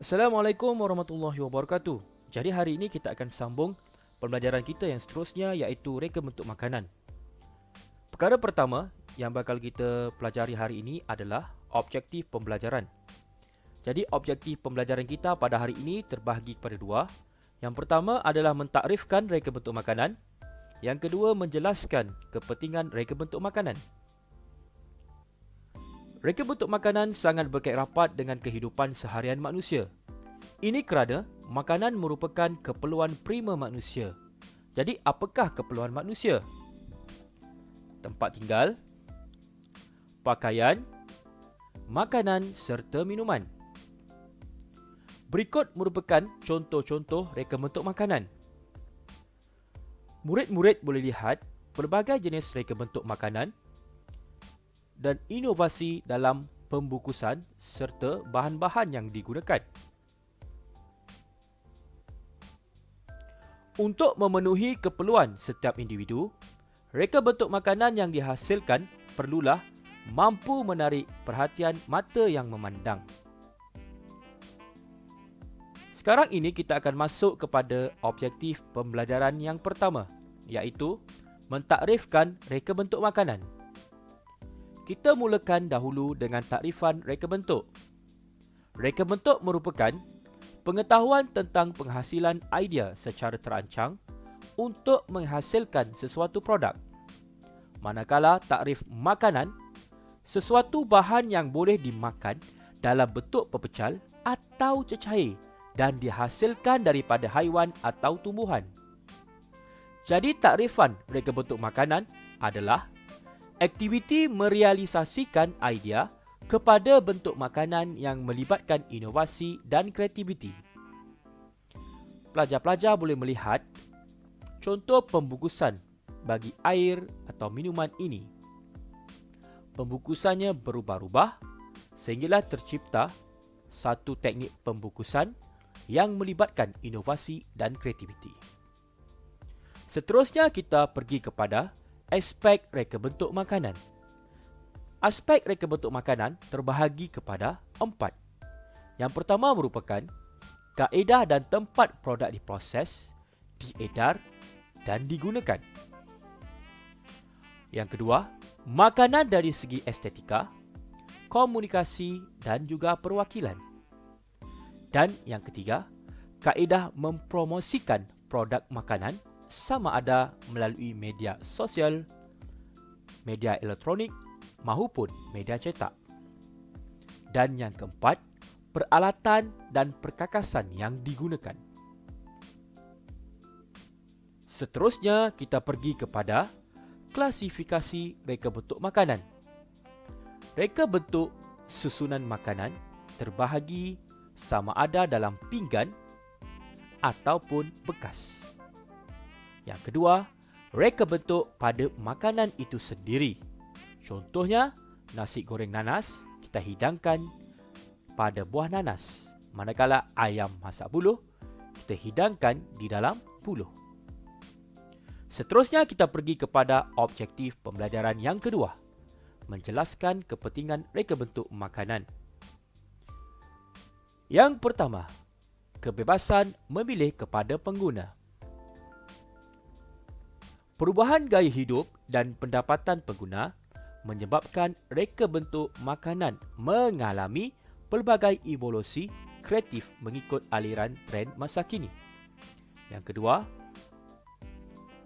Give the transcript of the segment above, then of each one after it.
Assalamualaikum warahmatullahi wabarakatuh. Jadi hari ini kita akan sambung pembelajaran kita yang seterusnya, iaitu reka bentuk makanan. Perkara pertama yang bakal kita pelajari hari ini adalah objektif pembelajaran. Jadi objektif pembelajaran kita pada hari ini terbahagi kepada dua. Yang pertama adalah mentakrifkan reka bentuk makanan. Yang kedua, menjelaskan kepentingan reka bentuk makanan. Reka bentuk makanan sangat berkait rapat dengan kehidupan seharian manusia. Ini kerana makanan merupakan keperluan prima manusia. Jadi, apakah keperluan manusia? Tempat tinggal, pakaian, makanan serta minuman. Berikut merupakan contoh-contoh reka bentuk makanan. Murid-murid boleh lihat pelbagai jenis reka bentuk makanan dan inovasi dalam pembukusan serta bahan-bahan yang digunakan. Untuk memenuhi keperluan setiap individu, reka bentuk makanan yang dihasilkan perlulah mampu menarik perhatian mata yang memandang. Sekarang ini kita akan masuk kepada objektif pembelajaran yang pertama, iaitu mentakrifkan reka bentuk makanan. Kita mulakan dahulu dengan takrifan reka bentuk. Reka bentuk merupakan pengetahuan tentang penghasilan idea secara terancang untuk menghasilkan sesuatu produk. Manakala takrif makanan, sesuatu bahan yang boleh dimakan dalam bentuk pepecal atau cecair dan dihasilkan daripada haiwan atau tumbuhan. Jadi takrifan reka bentuk makanan adalah aktiviti merealisasikan idea kepada bentuk makanan yang melibatkan inovasi dan kreativiti. Pelajar-pelajar boleh melihat contoh pembungkusan bagi air atau minuman ini. Pembungkusannya berubah-ubah sehinggalah tercipta satu teknik pembungkusan yang melibatkan inovasi dan kreativiti. Seterusnya kita pergi kepada aspek reka bentuk makanan. Aspek reka bentuk makanan terbahagi kepada 4. Yang pertama merupakan kaedah dan tempat produk diproses, diedar dan digunakan. Yang kedua, makanan dari segi estetika, komunikasi dan juga perwakilan. Dan yang ketiga, kaedah mempromosikan produk makanan sama ada melalui media sosial, media elektronik maupun media cetak. Dan yang keempat, peralatan dan perkakasan yang digunakan. Seterusnya kita pergi kepada klasifikasi reka bentuk makanan. Reka bentuk susunan makanan terbahagi sama ada dalam pinggan ataupun bekas. Yang kedua, reka bentuk pada makanan itu sendiri. Contohnya, nasi goreng nanas kita hidangkan pada buah nanas. Manakala ayam masak buluh, kita hidangkan di dalam buluh. Seterusnya kita pergi kepada objektif pembelajaran yang kedua, menjelaskan kepentingan reka bentuk makanan. Yang pertama, kebebasan memilih kepada pengguna. Perubahan gaya hidup dan pendapatan pengguna menyebabkan reka bentuk makanan mengalami pelbagai evolusi kreatif mengikut aliran tren masa kini. Yang kedua,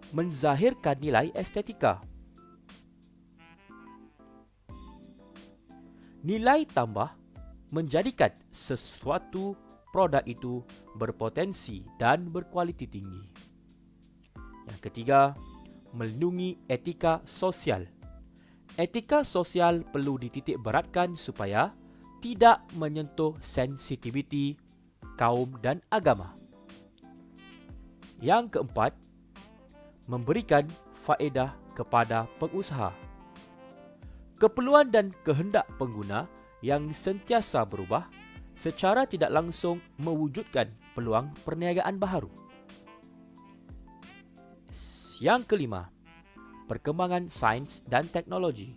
menzahirkan nilai estetika. Nilai tambah menjadikan sesuatu produk itu berpotensi dan berkualiti tinggi. Yang ketiga, melindungi etika sosial. Etika sosial perlu dititik beratkan supaya tidak menyentuh sensitiviti kaum dan agama. Yang keempat, memberikan faedah kepada pengusaha. Keperluan dan kehendak pengguna yang sentiasa berubah secara tidak langsung mewujudkan peluang perniagaan baharu. Yang kelima, perkembangan sains dan teknologi.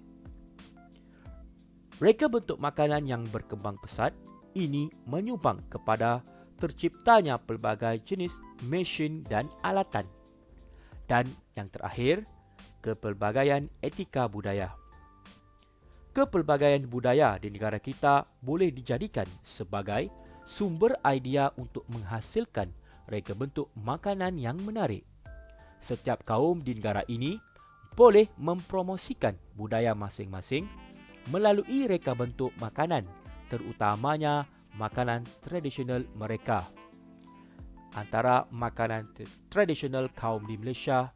Reka bentuk makanan yang berkembang pesat ini menyumbang kepada terciptanya pelbagai jenis mesin dan alatan. Dan yang terakhir, kepelbagaian etika budaya. Kepelbagaian budaya di negara kita boleh dijadikan sebagai sumber idea untuk menghasilkan reka bentuk makanan yang menarik. Setiap kaum di negara ini boleh mempromosikan budaya masing-masing melalui reka bentuk makanan, terutamanya makanan tradisional mereka. Antara makanan tradisional kaum di Malaysia,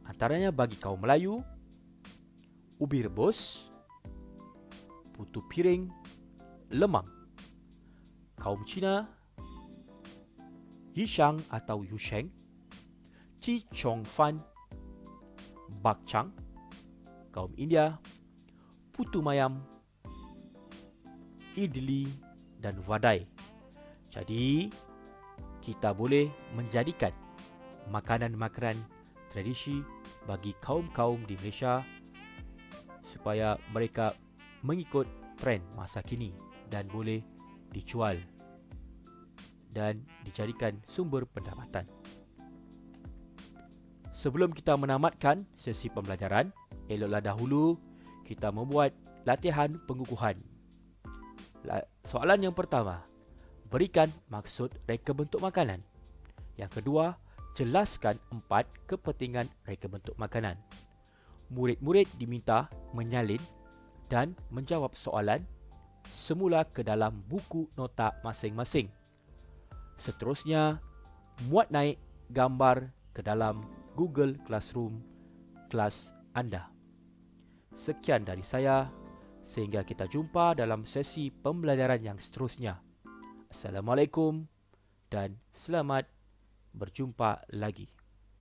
antaranya bagi kaum Melayu, ubi rebus, putu piring, lemang. Kaum Cina, yishang atau yusheng, chi chong fan, bakcang. Kaum India, putu mayam, idli dan vadai. Jadi, kita boleh menjadikan makanan-makanan tradisi bagi kaum-kaum di Malaysia supaya mereka mengikut trend masa kini dan boleh dijual dan dijadikan sumber pendapatan. Sebelum kita menamatkan sesi pembelajaran, eloklah dahulu kita membuat latihan pengukuhan. Soalan yang pertama, berikan maksud reka bentuk makanan. Yang kedua, jelaskan 4 kepentingan reka bentuk makanan. Murid-murid diminta menyalin dan menjawab soalan semula ke dalam buku nota masing-masing. Seterusnya, muat naik gambar ke dalam Google Classroom kelas anda. Sekian dari saya, sehingga kita jumpa dalam sesi pembelajaran yang seterusnya. Assalamualaikum dan selamat berjumpa lagi.